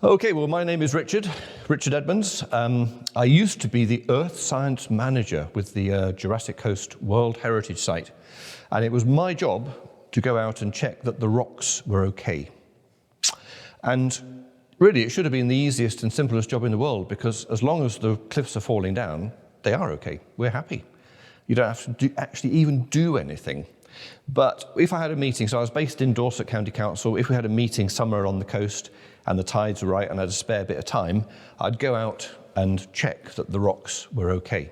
Okay, well, my name is Richard Edmonds. I used to be the Earth Science Manager with the Jurassic Coast World Heritage Site, and it was my job to go out and check that the rocks were okay. And really, it should have been the easiest and simplest job in the world, because as long as the cliffs are falling down, they are okay. We're happy. You don't have to actually even do anything. But if I had a meeting, so I was based in Dorset County Council, if we had a meeting somewhere on the coast and the tides were right and I had a spare bit of time, I'd go out and check that the rocks were okay.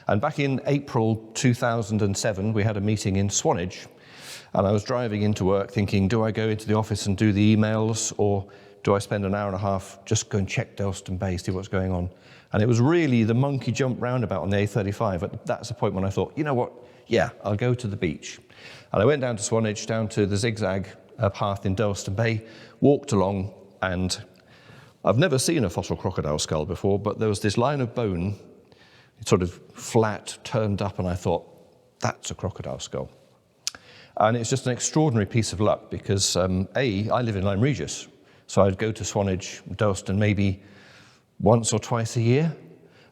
And back in April 2007, we had a meeting in Swanage, and I was driving into work thinking, do I go into the office and do the emails, or do I spend an hour and a half just go and check Dorset Bay, see what's going on? And it was really the monkey jump roundabout on the A35. That's the point when I thought, you know what, yeah, I'll go to the beach. And I went down to Swanage, down to the zigzag path in Dorset Bay, walked along, and I've never seen a fossil crocodile skull before, but there was this line of bone, sort of flat, turned up, and I thought, that's a crocodile skull. And it's just an extraordinary piece of luck because, I live in Lyme Regis, so I'd go to Swanage, Dorset, maybe once or twice a year.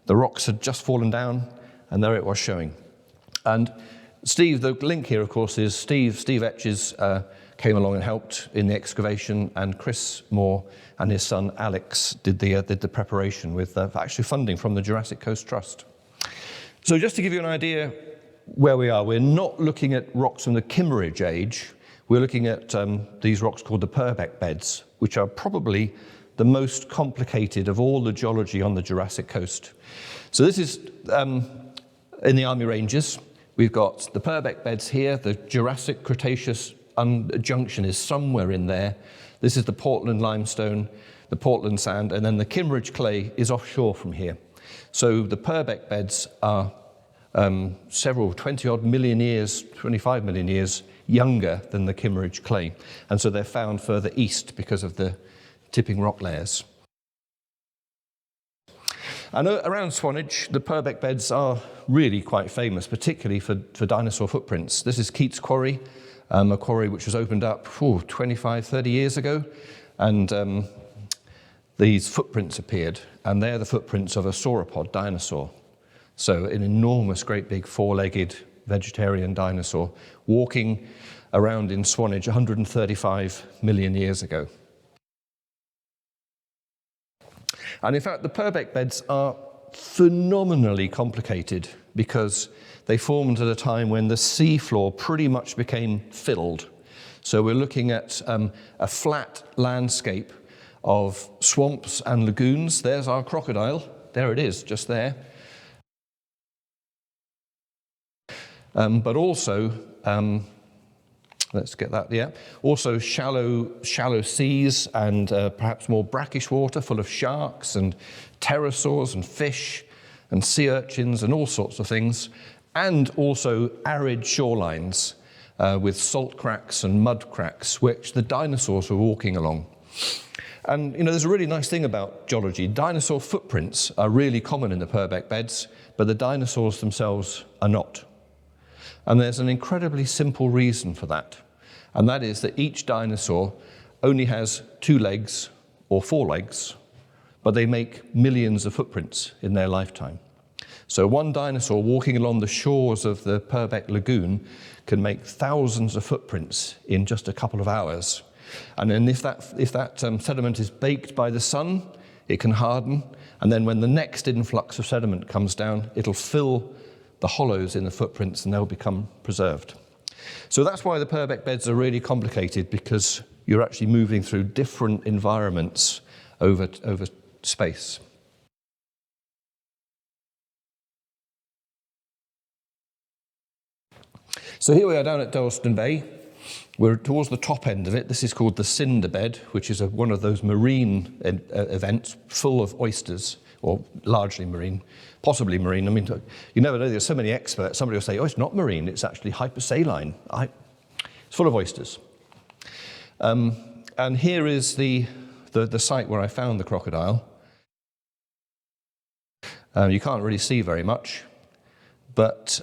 The rocks had just fallen down, and there it was showing. And Steve, the link here, of course, is Steve Etches came along and helped in the excavation, and Chris Moore and his son Alex did the preparation with actually funding from the Jurassic Coast Trust. So just to give you an idea where we are, we're not looking at rocks from the Kimmeridge age. We're looking at these rocks called the Purbeck beds, which are probably the most complicated of all the geology on the Jurassic Coast. So this is in the Army Ranges. We've got the Purbeck beds here. The Jurassic Cretaceous junction is somewhere in there. This is the Portland limestone, the Portland sand, and then the Kimmeridge clay is offshore from here. So the Purbeck beds are several, 20-odd million years, 25 million years younger than the Kimmeridge clay. And so they're found further east because of the tipping rock layers. And around Swanage, the Purbeck beds are really quite famous, particularly for dinosaur footprints. This is Keats Quarry, a quarry which was opened up 25, 30 years ago, and these footprints appeared, and they're the footprints of a sauropod dinosaur. So an enormous, great big four-legged vegetarian dinosaur walking around in Swanage 135 million years ago. And in fact, the Purbeck beds are phenomenally complicated because they formed at a time when the seafloor pretty much became filled. So we're looking at a flat landscape of swamps and lagoons. There's our crocodile. There it is, just there. But also, let's get that, yeah. Also shallow seas and perhaps more brackish water full of sharks and pterosaurs and fish and sea urchins and all sorts of things. And also arid shorelines with salt cracks and mud cracks, which the dinosaurs were walking along. And you know, there's a really nice thing about geology. Dinosaur footprints are really common in the Purbeck beds, but the dinosaurs themselves are not. And there's an incredibly simple reason for that. And that is that each dinosaur only has 2 legs or 4 legs, but they make millions of footprints in their lifetime. So one dinosaur walking along the shores of the Purbeck Lagoon can make thousands of footprints in just a couple of hours. And then if that sediment is baked by the sun, it can harden. And then when the next influx of sediment comes down, it'll fill the hollows in the footprints and they'll become preserved. So that's why the Purbeck beds are really complicated, because you're actually moving through different environments over space. So here we are down at Dorset Bay. We're towards the top end of it. This is called the cinder bed, which is one of those marine events full of oysters, or largely marine, possibly marine. I mean, you never know, there's so many experts. Somebody will say, oh, it's not marine, it's actually hypersaline. It's full of oysters. And here is the site where I found the crocodile. You can't really see very much, but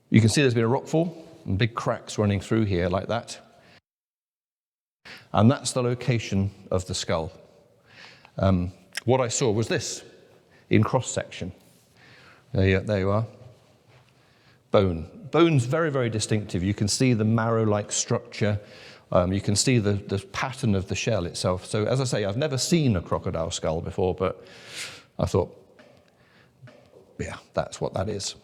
you can see there's been a rockfall and big cracks running through here like that. And that's the location of the skull. What I saw was this, in cross-section. There you are. Bone. Bone's very, very distinctive. You can see the marrow-like structure. You can see the pattern of the shell itself. So as I say, I've never seen a crocodile skull before, but I thought, yeah, that's what that is.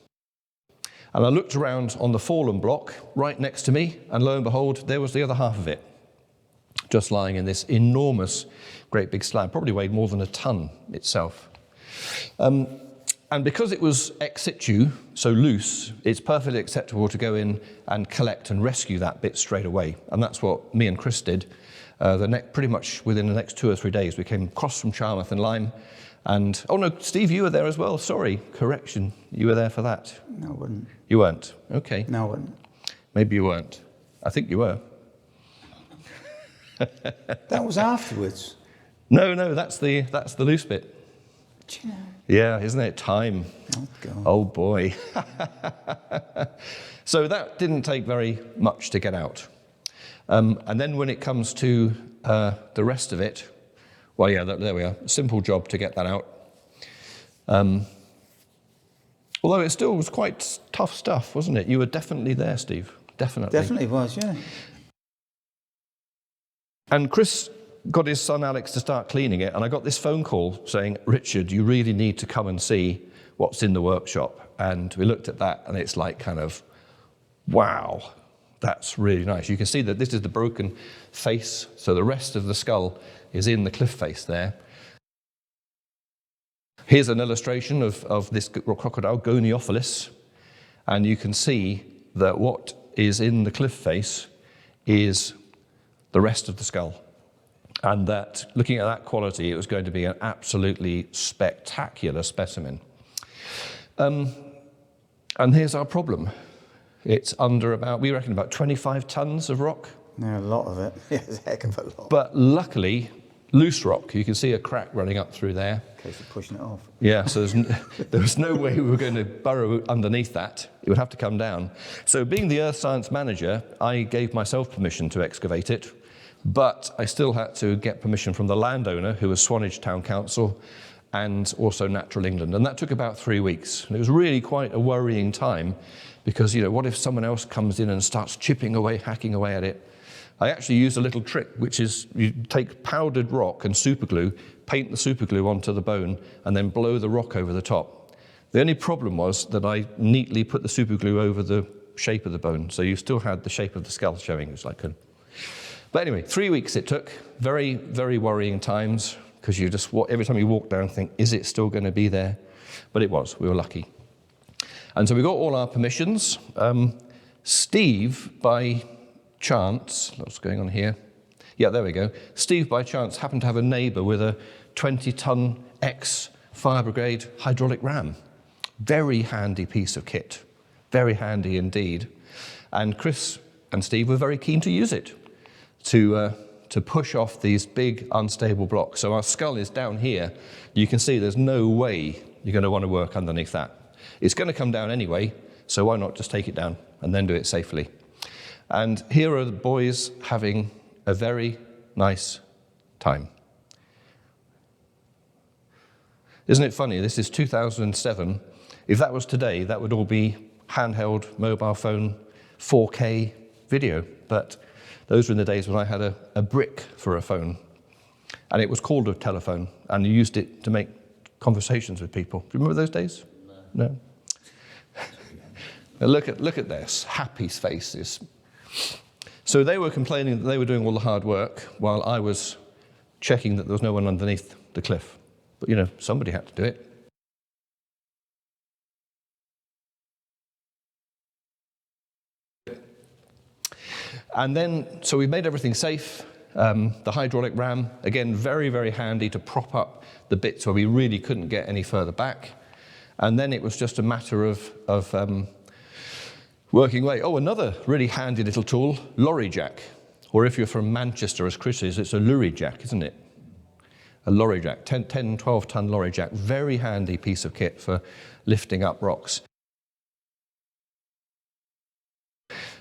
And I looked around on the fallen block right next to me, and lo and behold, there was the other half of it, just lying in this enormous, great big slab, probably weighed more than a ton itself. And because it was ex situ, so loose, it's perfectly acceptable to go in and collect and rescue that bit straight away. And that's what me and Chris did. Pretty much within the next 2 or 3 days, we came across from Charmouth and Lyme. And, oh no, Steve, you were there as well. Sorry, correction. You were there for that. No, I wasn't. You weren't? Okay. No, I wasn't. Maybe you weren't. I think you were. That was afterwards. No, that's the loose bit. Do you know? Yeah, isn't it time? Oh, God. Oh, boy. So that didn't take very much to get out. And then when it comes to the rest of it, well, yeah, there we are. Simple job to get that out. Although it still was quite tough stuff, wasn't it? You were definitely there, Steve. Definitely. Definitely was, yeah. And Chris got his son Alex to start cleaning it, and I got this phone call saying, Richard, you really need to come and see what's in the workshop. And we looked at that, and it's like kind of, wow, that's really nice. You can see that this is the broken face, so the rest of the skull is in the cliff face there. Here's an illustration of this crocodile, Goniophilis, and you can see that what is in the cliff face is the rest of the skull. And that, looking at that quality, it was going to be an absolutely spectacular specimen. And here's our problem. It's under we reckon about 25 tons of rock. Yeah, a lot of it. Yeah, it's a heck of a lot. But luckily, loose rock. You can see a crack running up through there. In case of pushing it off. Yeah, so there was no way we were going to burrow underneath that. It would have to come down. So being the earth science manager, I gave myself permission to excavate it. But I still had to get permission from the landowner, who was Swanage Town Council, and also Natural England. And that took about 3 weeks. And it was really quite a worrying time because, you know, what if someone else comes in and starts chipping away, hacking away at it? I actually used a little trick, which is you take powdered rock and superglue, paint the superglue onto the bone, and then blow the rock over the top. The only problem was that I neatly put the superglue over the shape of the bone, so you still had the shape of the skull showing. It was like a... But anyway, 3 weeks it took. Very, very worrying times, because you just, every time you walk down, think, is it still going to be there? But it was. We were lucky. And so we got all our permissions. Steve, by chance, what's going on here? Yeah, there we go. Steve, by chance, happened to have a neighbour with a 20-ton ex-fire brigade hydraulic ram. Very handy piece of kit. Very handy indeed. And Chris and Steve were very keen to use it to push off these big, unstable blocks. So our skull is down here. You can see there's no way you're going to want to work underneath that. It's going to come down anyway, so why not just take it down and then do it safely? And here are the boys having a very nice time. Isn't it funny? This is 2007. If that was today, that would all be handheld, mobile phone, 4K video. But those were in the days when I had a brick for a phone. And it was called a telephone, and you used it to make conversations with people. Do you remember those days? No? Look at this, happy faces. So they were complaining that they were doing all the hard work while I was checking that there was no one underneath the cliff. But, you know, somebody had to do it. And then, so we made everything safe. The hydraulic ram, again, very, very handy to prop up the bits where we really couldn't get any further back. And then it was just a matter of working away. Oh, another really handy little tool, lorry jack. Or if you're from Manchester, as Chris is, it's a lorry jack, isn't it? A lorry jack, 10, 12-ton lorry jack. Very handy piece of kit for lifting up rocks.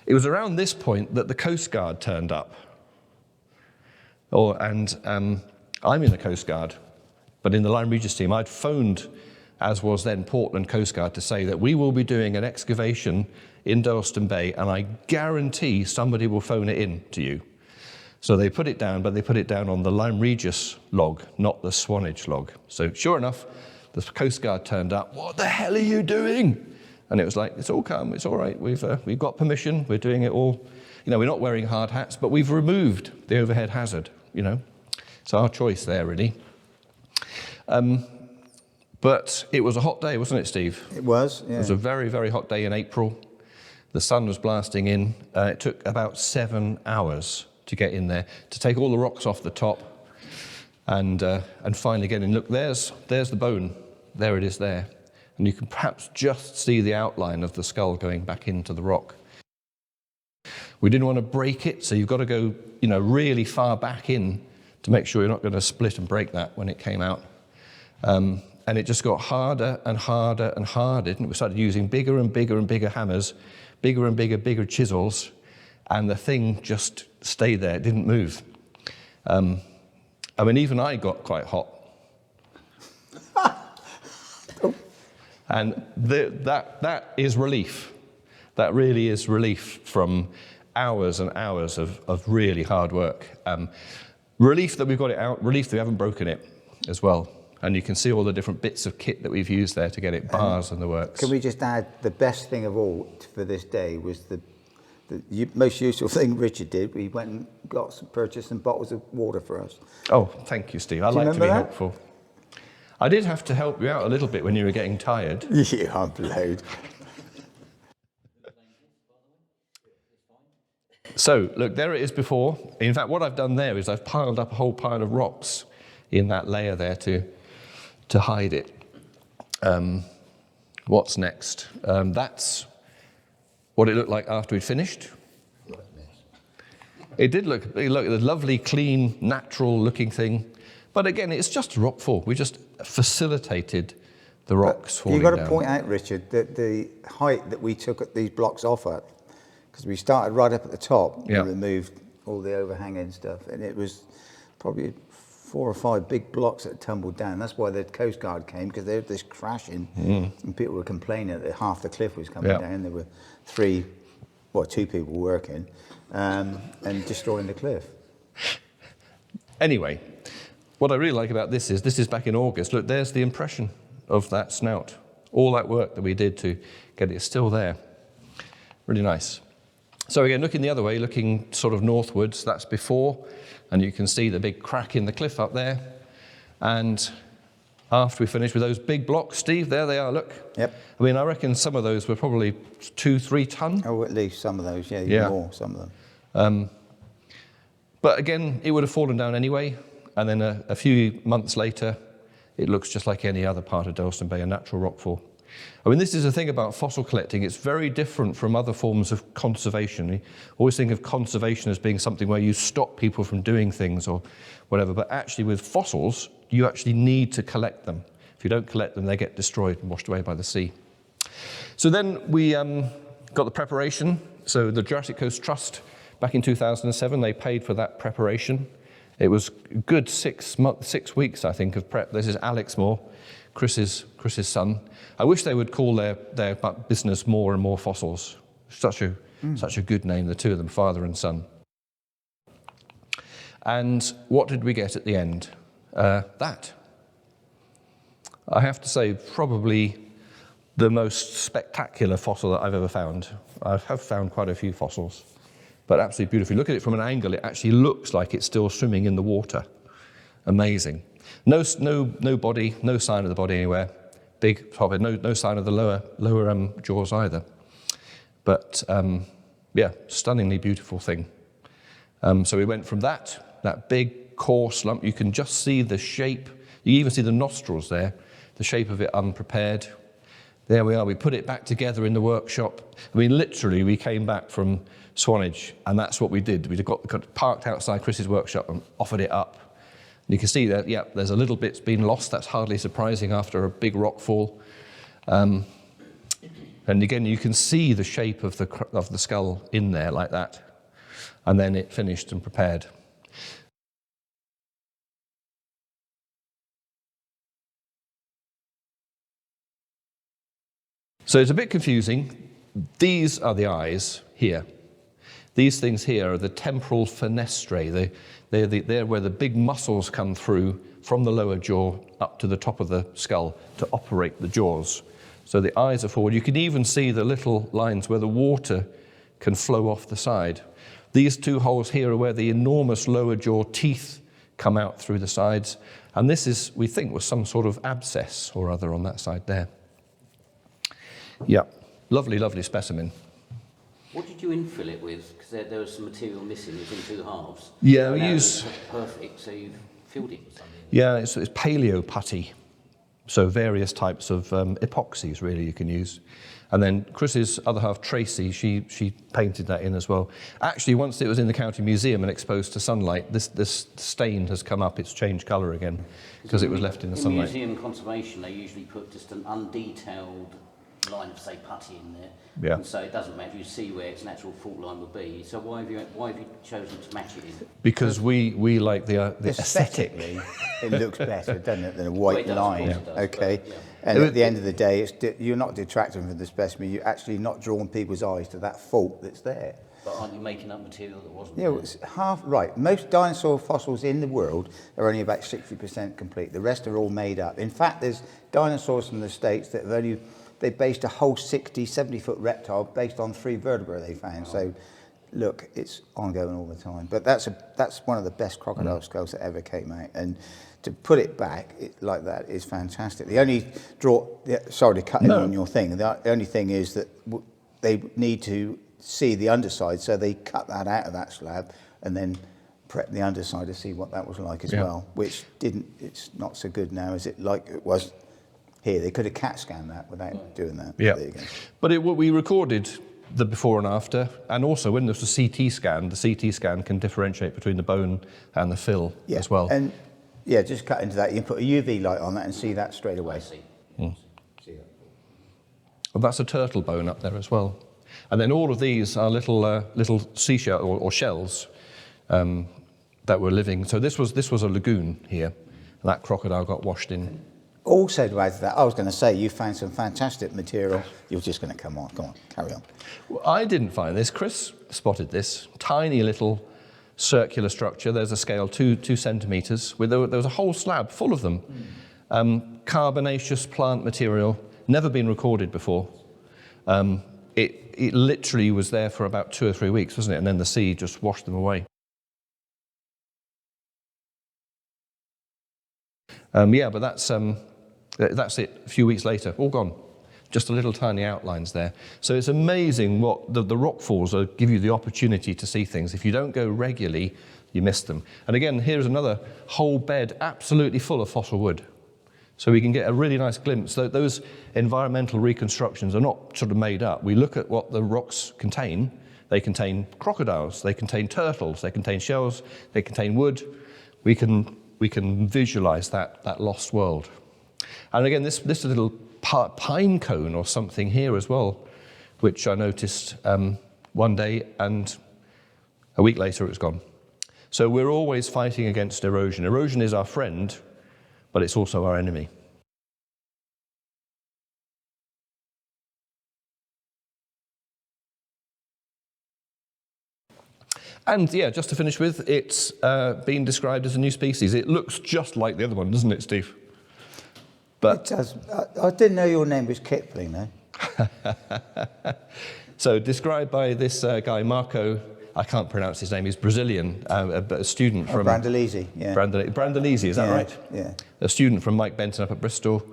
It was around this point that the Coast Guard turned up. I'm in the Coast Guard, but in the Lyme Regis team, I'd phoned, as was then Portland Coast Guard, to say that we will be doing an excavation in Dorset Bay, and I guarantee somebody will phone it in to you. So they put it down, but they put it down on the Lyme Regis log, not the Swanage log. So sure enough, the Coast Guard turned up. What the hell are you doing? And it was like, it's all calm, it's all right. We've got permission. We're doing it all. You know, we're not wearing hard hats, but we've removed the overhead hazard. You know, it's our choice there, really. But it was a hot day, wasn't it, Steve? It was, yeah. It was a very, very hot day in April. The sun was blasting in. It took about 7 hours to get in there, to take all the rocks off the top, and finally get in. Look, there's the bone. There it is there. And you can perhaps just see the outline of the skull going back into the rock. We didn't want to break it, so you've got to go, you know, really far back in to make sure you're not going to split and break that when it came out. And it just got harder and harder and harder, and we started using bigger and bigger and bigger hammers, bigger and bigger chisels, and the thing just stayed there, it didn't move. I mean, even I got quite hot. And that is relief. That really is relief from hours and hours of really hard work. Relief that we've got it out, relief that we haven't broken it as well. And you can see all the different bits of kit that we've used there to get it, bars and the works. Can we just add, the best thing of all for this day was the most useful thing Richard did. We went and purchased some bottles of water for us. Oh, thank you, Steve. I like to be helpful. I did have to help you out a little bit when you were getting tired. Yeah, I'm blowed. So, look, there it is before. In fact, what I've done there is I've piled up a whole pile of rocks in that layer there to hide it. What's next? That's what it looked like after we'd finished. It did look a lovely, clean, natural-looking thing. But again, it's just a rock fall. We just facilitated the rocks falling down. You've got to point out, Richard, that the height that we took these blocks off at, because we started right up at the top, yeah, and removed all the overhanging stuff, and it was probably 4 or 5 big blocks that tumbled down. That's why the Coast Guard came, because they had this crashing, and people were complaining that half the cliff was coming down. There were 2 people working, and destroying the cliff. Anyway, what I really like about this is back in August. Look, there's the impression of that snout. All that work that we did to get it still there. Really nice. So again, looking the other way, looking sort of northwards, that's before, and you can see the big crack in the cliff up there. And after we finished with those big blocks, Steve, there they are, look. Yep. I mean, I reckon some of those were probably 2-3 ton. Oh, at least some of those, yeah, even more, some of them. But again, it would have fallen down anyway. And then a few months later, it looks just like any other part of Dorset Bay, a natural rockfall. I mean, this is the thing about fossil collecting. It's very different from other forms of conservation. We always think of conservation as being something where you stop people from doing things or whatever. But actually, with fossils, you actually need to collect them. If you don't collect them, they get destroyed and washed away by the sea. So then we got the preparation. So the Jurassic Coast Trust, back in 2007, they paid for that preparation. It was a good 6 weeks, I think, of prep. This is Alex Moore, Chris's son. I wish they would call their business More and More Fossils. Such a good name, the two of them, father and son. And what did we get at the end? That. I have to say, probably the most spectacular fossil that I've ever found. I have found quite a few fossils, but absolutely beautiful. Look at it from an angle, it actually looks like it's still swimming in the water. Amazing. No body, no sign of the body anywhere. Big top head, no sign of the lower jaws either. But yeah, stunningly beautiful thing. So we went from that big coarse lump. You can just see the shape. You even see the nostrils there, the shape of it unprepared. There we are. We put it back together in the workshop. I mean, literally, we came back from Swanage, and that's what we did. We got parked outside Chris's workshop and offered it up. And you can see that, yeah, there's a little bit's been lost. That's hardly surprising after a big rock fall. And again, you can see the shape of the skull in there like that. And then it finished and prepared. So it's a bit confusing. These are the eyes here. These things here are the temporal fenestrae. They're where the big muscles come through from the lower jaw up to the top of the skull to operate the jaws. So the eyes are forward. You can even see the little lines where the water can flow off the side. These two holes here are where the enormous lower jaw teeth come out through the sides. And this is, we think, was some sort of abscess or other on that side there. Yeah, lovely, lovely specimen. What did you infill it with? Because there was some material missing. It was in two halves. Yeah, we now use... it's perfect, so you've filled it with something. Yeah, it's paleo putty. So various types of epoxies, really, you can use. And then Chris's other half, Tracy, she painted that in as well. Actually, once it was in the County Museum and exposed to sunlight, this stain has come up. It's changed colour again because it was left in the sunlight. In museum conservation, they usually put just an undetailed line of, say, putty in there. Yeah. And so it doesn't matter, you see where its natural fault line would be. So why have you chosen to match it in? Because we like the aesthetic. Aesthetically, it looks better, doesn't it, than a white Well, it does, line? of course it does, Okay. but, yeah. And at the end of the day, you're not detracting from the specimen. You're actually not drawing people's eyes to that fault that's there. But aren't you making up material that wasn't Yeah, there? well, it's half right. Most dinosaur fossils in the world are only about 60% complete. The rest are all made up. In fact, there's dinosaurs from the States that have they based a whole 60, 70-foot reptile based on 3 vertebrae they found. So, look, it's ongoing all the time. But that's one of the best crocodile skulls that ever came out. And to put it back like that is fantastic. The only sorry to cut in on your thing. The only thing is that they need to see the underside, so they cut that out of that slab and then prep the underside to see what that was like as well, which it's not so good now as it was here. They could have CAT scanned that without doing that. Yeah, there you go. but we recorded the before and after, and also when there's a CT scan, the CT scan can differentiate between the bone and the fill as well. And yeah, just cut into that. You can put a UV light on that and see that straight away. See. See that. Well, that's a turtle bone up there as well. And then all of these are little seashell or shells that were living. So this was a lagoon here, and that crocodile got washed in. Also, to add to that, I was going to say you found some fantastic material. You're just going to come on, carry on. Well, I didn't find this. Chris spotted this tiny little circular structure. There's a scale 2 centimeters. There was a whole slab full of them. Carbonaceous plant material, never been recorded before. It literally was there for about 2 or 3 weeks, wasn't it? And then the sea just washed them away. Yeah, but that's it. A few weeks later, all gone. Just a little tiny outlines there. So it's amazing what the rock falls give you the opportunity to see things. If you don't go regularly, you miss them. And again, here's another whole bed absolutely full of fossil wood. So we can get a really nice glimpse. Those environmental reconstructions are not sort of made up. We look at what the rocks contain. They contain crocodiles, they contain turtles, they contain shells, they contain wood. We can visualize that lost world. And again, this little pine cone or something here as well, which I noticed one day, and a week later it was gone. So we're always fighting against erosion. Erosion is our friend, but it's also our enemy. And yeah, just to finish with, it's been described as a new species. It looks just like the other one, doesn't it, Steve? But it does. I didn't know your name was Kipling, though. So described by this guy, Marco, I can't pronounce his name, he's Brazilian, a student from... Brandalisi, yeah. Brandalisi, is that right? Yeah. A student from Mike Benton up at Bristol.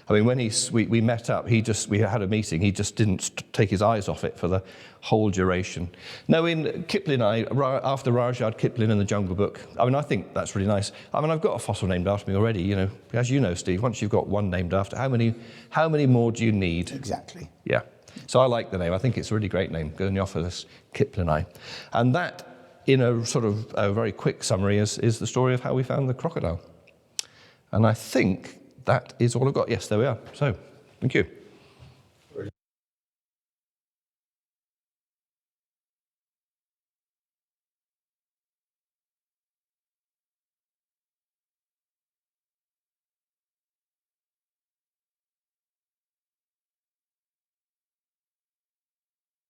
I mean, when we met up, we had a meeting, he just didn't take his eyes off it for the whole duration. Now, in Kipling, after Rudyard Kipling and the Jungle Book, I mean, I think that's really nice. I mean, I've got a fossil named after me already, you know. As you know, Steve, once you've got one named after, how many more do you need? Exactly. Yeah. So I like the name. I think it's a really great name, going off of this Kipling. And that, in a sort of a very quick summary, is the story of how we found the crocodile. And I think that is all I've got. Yes, there we are. So, thank you.